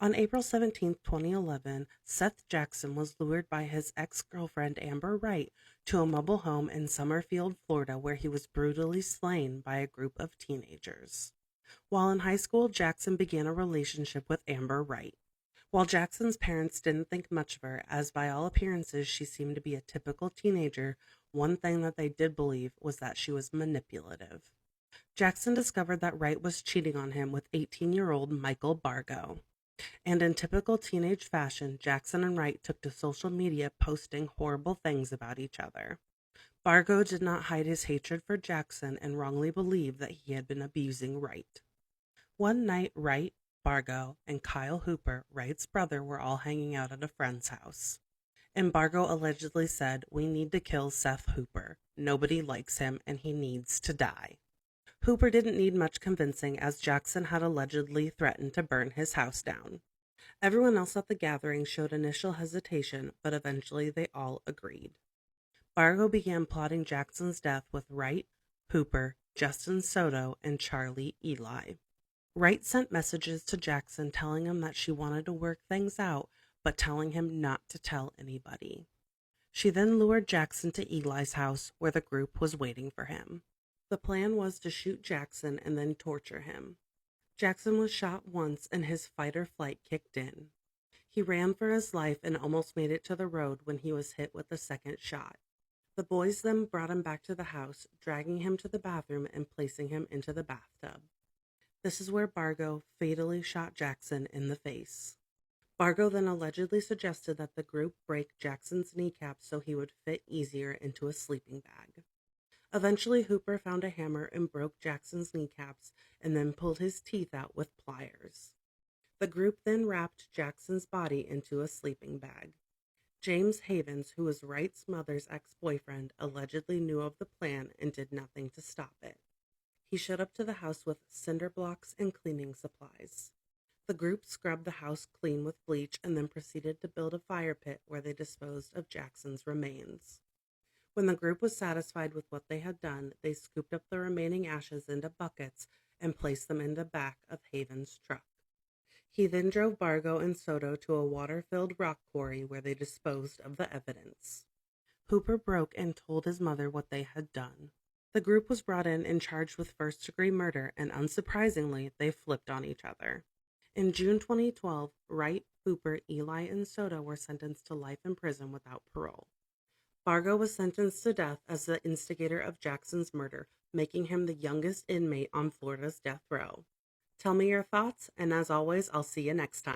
On April 17, 2011, Seth Jackson was lured by his ex-girlfriend Amber Wright to a mobile home in Summerfield, Florida, where he was brutally slain by a group of teenagers. While in high school, Jackson began a relationship with Amber Wright. While Jackson's parents didn't think much of her, as by all appearances she seemed to be a typical teenager, one thing that they did believe was that she was manipulative. Jackson discovered that Wright was cheating on him with 18-year-old Michael Bargo. And in typical teenage fashion, Jackson and Wright took to social media posting horrible things about each other. Bargo did not hide his hatred for Jackson and wrongly believed that he had been abusing Wright. One night, Wright, Bargo, and Kyle Hooper, Wright's brother, were all hanging out at a friend's house. And Bargo allegedly said, "We need to kill Seth Hooper. Nobody likes him and he needs to die." Hooper didn't need much convincing, as Jackson had allegedly threatened to burn his house down. Everyone else at the gathering showed initial hesitation, but eventually they all agreed. Bargo began plotting Jackson's death with Wright, Hooper, Justin Soto, and Charlie Eli. Wright sent messages to Jackson telling him that she wanted to work things out, but telling him not to tell anybody. She then lured Jackson to Eli's house, where the group was waiting for him. The plan was to shoot Jackson and then torture him. Jackson was shot once and his fight or flight kicked in. He ran for his life and almost made it to the road when he was hit with the second shot. The boys then brought him back to the house, dragging him to the bathroom and placing him into the bathtub. This is where Bargo fatally shot Jackson in the face. Bargo then allegedly suggested that the group break Jackson's kneecaps so he would fit easier into a sleeping bag. Eventually, Hooper found a hammer and broke Jackson's kneecaps and then pulled his teeth out with pliers. The group then wrapped Jackson's body into a sleeping bag. James Havens, who was Wright's mother's ex-boyfriend, allegedly knew of the plan and did nothing to stop it. He showed up to the house with cinder blocks and cleaning supplies. The group scrubbed the house clean with bleach and then proceeded to build a fire pit where they disposed of Jackson's remains. When the group was satisfied with what they had done, they scooped up the remaining ashes into buckets and placed them in the back of Haven's truck. He then drove Bargo and Soto to a water-filled rock quarry where they disposed of the evidence. Hooper broke and told his mother what they had done. The group was brought in and charged with first-degree murder, and unsurprisingly, they flipped on each other. In June 2012, Wright, Hooper, Eli, and Soto were sentenced to life in prison without parole. Bargo was sentenced to death as the instigator of Jackson's murder, making him the youngest inmate on Florida's death row. Tell me your thoughts, and as always, I'll see you next time.